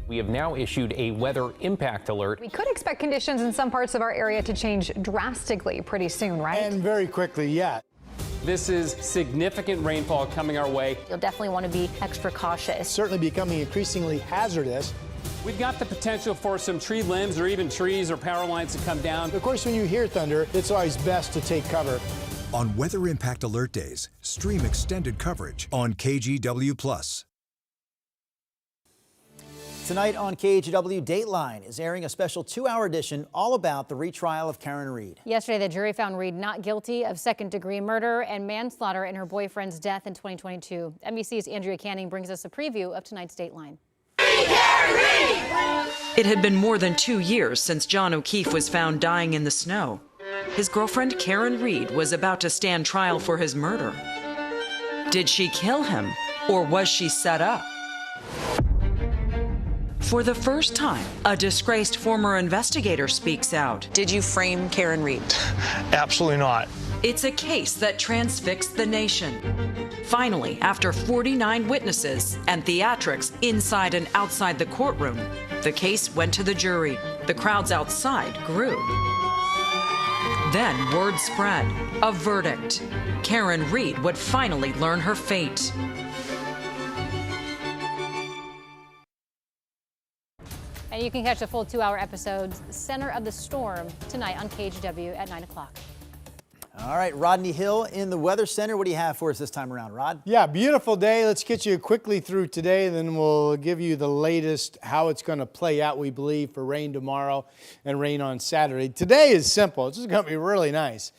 We have now issued a weather impact alert. We could expect conditions in some parts of our area to change drastically pretty soon, right? And very quickly, yeah. This is significant rainfall coming our way. You'll definitely want to be extra cautious. Certainly becoming increasingly hazardous. We've got the potential for some tree limbs or even trees or power lines to come down. Of course, when you hear thunder, it's always best to take cover. On Weather Impact Alert Days, stream extended coverage on KGW+. Tonight on KGW, Dateline is airing a special 2-hour edition all about the retrial of Karen Reed. Yesterday, the jury found Reed not guilty of second-degree murder and manslaughter in her boyfriend's death in 2022. NBC's Andrea Canning brings us a preview of tonight's Dateline. It had been more than 2 years since John O'Keefe was found dying in the snow. His girlfriend, Karen Reed, was about to stand trial for his murder. Did she kill him, or was she set up? For the first time, a disgraced former investigator speaks out. Did you frame Karen Reed? Absolutely not. It's a case that transfixed the nation. Finally, after 49 witnesses and theatrics inside and outside the courtroom, the case went to the jury. The crowds outside grew. Then word spread. A verdict. Karen Reed would finally learn her fate. And you can catch the full 2-hour episodes, Center of the Storm, tonight on KGW at 9 o'clock. All right, Rodney Hill in the Weather Center. What do you have for us this time around, Rod? Yeah, beautiful day. Let's get you quickly through today, then we'll give you the latest, how it's going to play out, we believe, for rain tomorrow and rain on Saturday. Today is simple. It's just going to be really nice.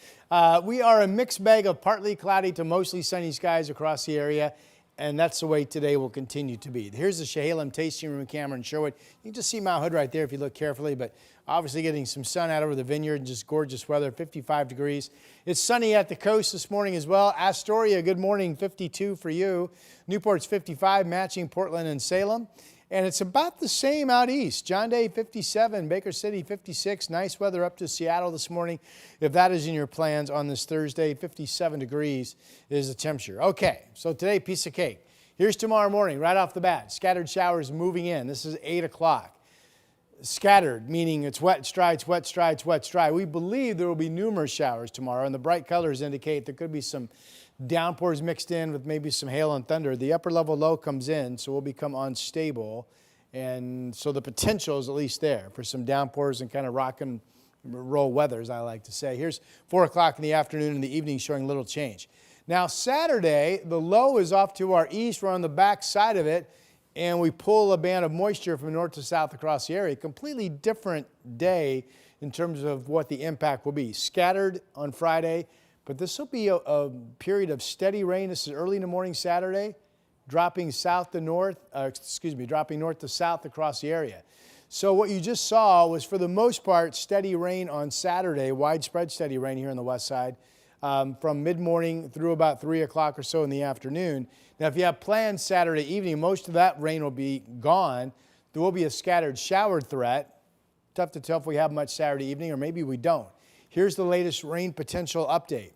We are a mixed bag of partly cloudy to mostly sunny skies across the area, and that's the way today will continue to be. Here's the Chehalem Tasting Room camera in Sherwood. You can just see Mount Hood right there if you look carefully, but obviously getting some sun out over the vineyard and just gorgeous weather, 55 degrees. It's sunny at the coast this morning as well. Astoria, good morning, 52 for you. Newport's 55, matching Portland and Salem. And it's about the same out east. John Day, 57, Baker City, 56. Nice weather up to Seattle this morning. If that is in your plans on this Thursday, 57 degrees is the temperature. Okay, so today, piece of cake. Here's tomorrow morning, right off the bat. Scattered showers moving in. This is 8 o'clock. Scattered, meaning it's wet, it's dry, it's wet, it's dry, it's wet, it's dry. We believe there will be numerous showers tomorrow, and the bright colors indicate there could be some downpours mixed in with maybe some hail and thunder. The upper level low comes in, so we'll become unstable. And so the potential is at least there for some downpours and kind of rock and roll weather, as I like to say. Here's 4 o'clock in the afternoon and the evening showing little change. Now Saturday, the low is off to our east. We're on the back side of it, and we pull a band of moisture from north to south across the area. Completely different day in terms of what the impact will be. Scattered on Friday, but this will be a period of steady rain. This is early in the morning Saturday, dropping dropping north to south across the area. So what you just saw was, for the most part, steady rain on Saturday, widespread steady rain here on the west side, from mid-morning through about 3 o'clock or so in the afternoon. Now, if you have plans Saturday evening, most of that rain will be gone. There will be a scattered shower threat. Tough to tell if we have much Saturday evening, or maybe we don't. Here's the latest rain potential update.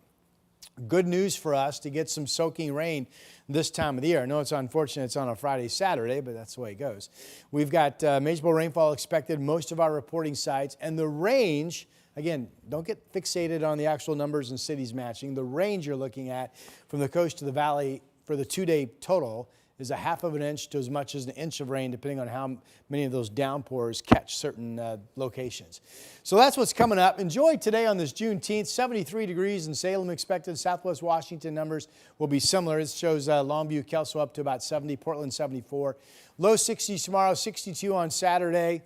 Good news for us to get some soaking rain this time of the year. I know it's unfortunate it's on a Friday, Saturday, but that's the way it goes. We've got measurable rainfall expected most of our reporting sites, and the range, again, don't get fixated on the actual numbers and cities matching. The range you're looking at from the coast to the valley for the 2-day total is 1/2 of an inch to as much as an inch of rain, depending on how many of those downpours catch certain locations. So that's what's coming up. Enjoy today on this Juneteenth. 73 degrees in Salem expected. Southwest Washington numbers will be similar. It shows Longview, Kelso up to about 70, Portland 74. Low 60s tomorrow, 62 on Saturday.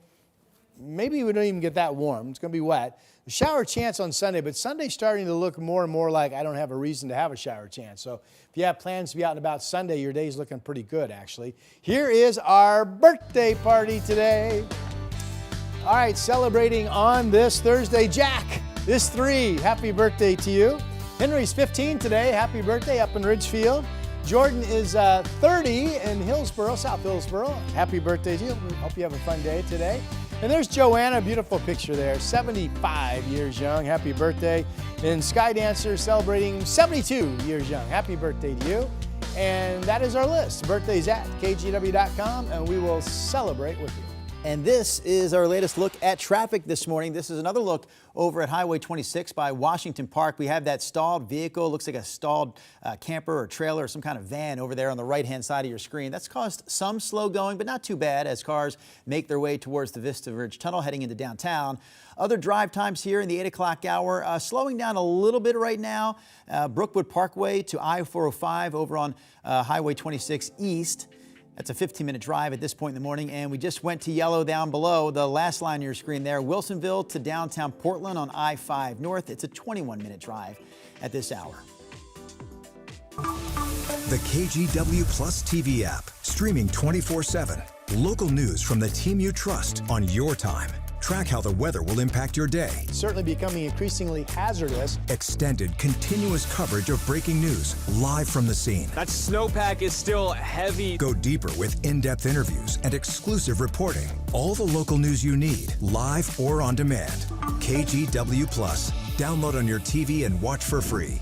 Maybe we don't even get that warm. It's going to be wet. A shower chance on Sunday, but Sunday's starting to look more and more like I don't have a reason to have a shower chance. So if you have plans to be out and about Sunday, your day's looking pretty good, actually. Here is our birthday party today. All right, celebrating on this Thursday, Jack is 3. Happy birthday to you. Henry's 15 today. Happy birthday up in Ridgefield. Jordan is 30 in Hillsboro, South Hillsboro. Happy birthday to you. We hope you have a fun day today. And there's Joanna, beautiful picture there, 75 years young. Happy birthday. And Sky Dancer celebrating 72 years young. Happy birthday to you. And that is our list. Birthdays at KGW.com, and we will celebrate with you. And this is our latest look at traffic this morning. This is another look over at Highway 26 by Washington Park. We have that stalled vehicle. Looks like a stalled camper or trailer or some kind of van over there on the right-hand side of your screen. That's caused some slow going, but not too bad as cars make their way towards the Vista Ridge Tunnel heading into downtown. Other drive times here in the 8 o'clock hour, slowing down a little bit right now. Brookwood Parkway to I-405 over on Highway 26 East. That's a 15-minute drive at this point in the morning, and we just went to yellow down below, the last line on your screen there. Wilsonville to downtown Portland on I-5 North. It's a 21-minute drive at this hour. The KGW Plus TV app, streaming 24/7. Local news from the team you trust on your time. Track how the weather will impact your day. Certainly becoming increasingly hazardous. Extended, continuous coverage of breaking news live from the scene. That snowpack is still heavy. Go deeper with in-depth interviews and exclusive reporting. All the local news you need, live or on demand. KGW Plus. Download on your TV and watch for free.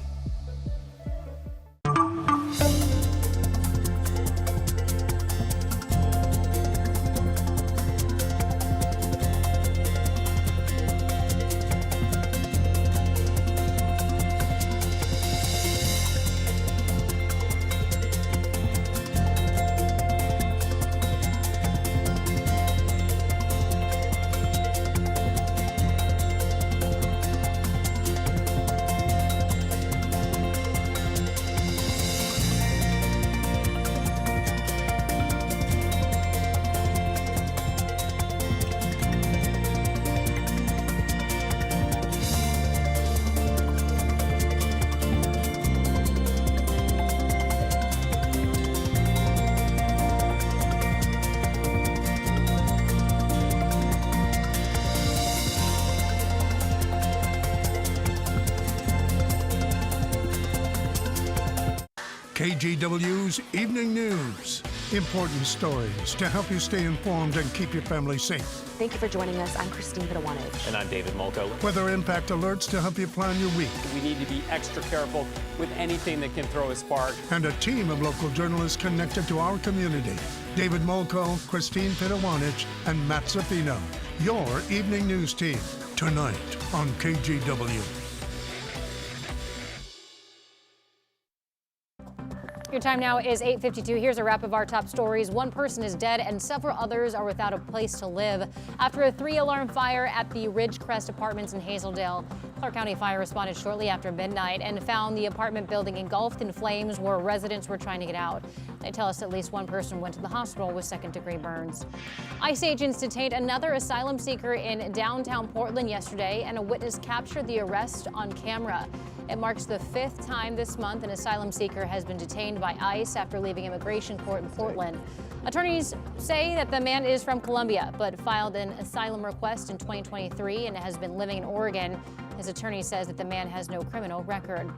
KGW's Evening News. Important stories to help you stay informed and keep your family safe. Thank you for joining us. I'm Christine Pitawanich. And I'm David Molko. Weather impact alerts to help you plan your week. We need to be extra careful with anything that can throw a spark. And a team of local journalists connected to our community. David Molko, Christine Pitawanich, and Matt Zaffino. Your Evening News team, tonight on KGW. Your time now is 8:52. Here's a wrap of our top stories. One person is dead and several others are without a place to live after a 3-alarm fire at the Ridgecrest Apartments in Hazeldale. Clark County Fire responded shortly after midnight and found the apartment building engulfed in flames where residents were trying to get out. They tell us at least one person went to the hospital with second-degree burns. ICE agents detained another asylum seeker in downtown Portland yesterday, and a witness captured the arrest on camera. It marks the 5th time this month an asylum seeker has been detained by ICE after leaving immigration court in Portland. Attorneys say that the man is from Colombia, but filed an asylum request in 2023 and has been living in Oregon. His attorney says that the man has no criminal record.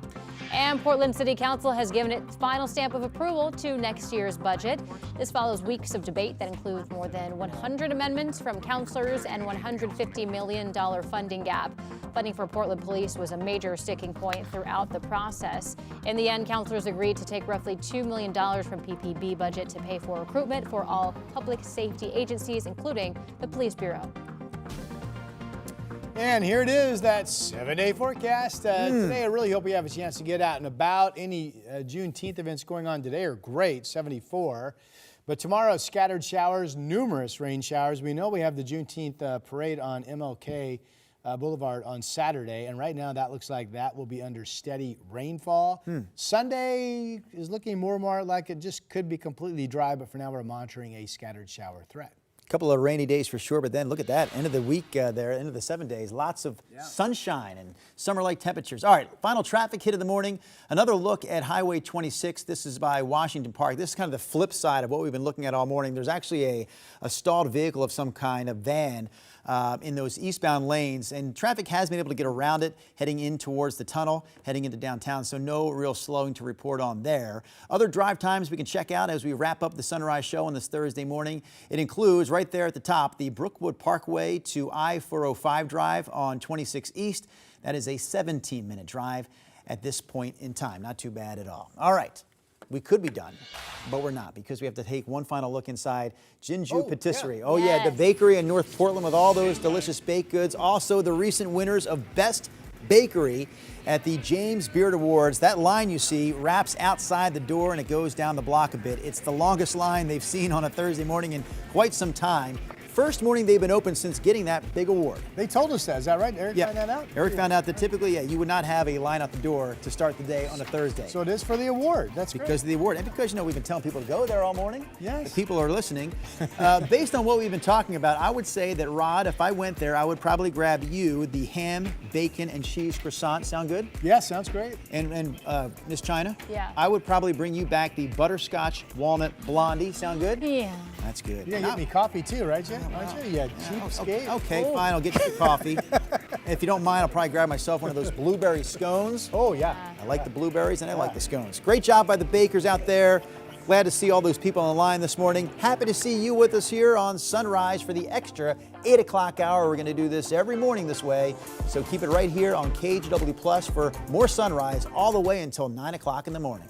And Portland City Council has given its final stamp of approval to next year's budget. This follows weeks of debate that includes more than 100 amendments from councilors and $150 million funding gap. Funding for Portland police was a major sticking point throughout the process. In the end, councilors agreed to take roughly $2 million from PPB budget to pay for recruitment for all public safety agencies, including the Police Bureau. And here it is, that 7-day forecast. Today, I really hope we have a chance to get out and about. Any Juneteenth events going on today are great, 74. But tomorrow, scattered showers, numerous rain showers. We know we have the Juneteenth parade on MLK Boulevard on Saturday, and right now that looks like that will be under steady rainfall. Sunday is looking more and more like it just could be completely dry, but for now we're monitoring a scattered shower threat. Couple of rainy days for sure, but then look at that, end of the week there, end of the 7 days, lots of sunshine and summer-like temperatures. All right, final traffic hit of the morning. Another look at Highway 26. This is by Washington Park. This is kind of the flip side of what we've been looking at all morning. There's actually a stalled vehicle of some kind, a van, in those eastbound lanes, and traffic has been able to get around it heading in towards the tunnel, heading into downtown, so no real slowing to report on there. Other drive times we can check out as we wrap up the Sunrise Show on this Thursday morning. It includes right there at the top the Brookwood Parkway to I-405 drive on 26 East. That is a 17-minute drive at this point in time. Not too bad at all. All right. We could be done, but we're not, because we have to take one final look inside Jinju Patisserie. Oh, yeah, the bakery in North Portland with all those delicious baked goods. Also, the recent winners of Best Bakery at the James Beard Awards. That line you see wraps outside the door and it goes down the block a bit. It's the longest line they've seen on a Thursday morning in quite some time. First morning they've been open since getting that big award. They told us that. Is that right? Eric found that out? Eric found out that typically, you would not have a line out the door to start the day on a Thursday. So it is for the award. That's because of the award. And because, we've been telling people to go there all morning. Yes. The people are listening. Based on what we've been talking about, I would say that, Rod, if I went there, I would probably grab you the ham, bacon, and cheese croissant. Sound good? Yeah, sounds great. And Miss China? Yeah. I would probably bring you back the butterscotch walnut blondie. Sound good? Yeah. That's good. You're going to get me coffee too, right, Jay? Aren't you? Yeah, cheapskate. Okay, fine. I'll get you coffee. If you don't mind, I'll probably grab myself one of those blueberry scones. Oh, yeah. I like the blueberries and I like the scones. Great job by the bakers out there. Glad to see all those people on the line this morning. Happy to see you with us here on Sunrise for the extra 8 o'clock hour. We're going to do this every morning this way. So keep it right here on KGW Plus for more Sunrise all the way until 9 o'clock in the morning.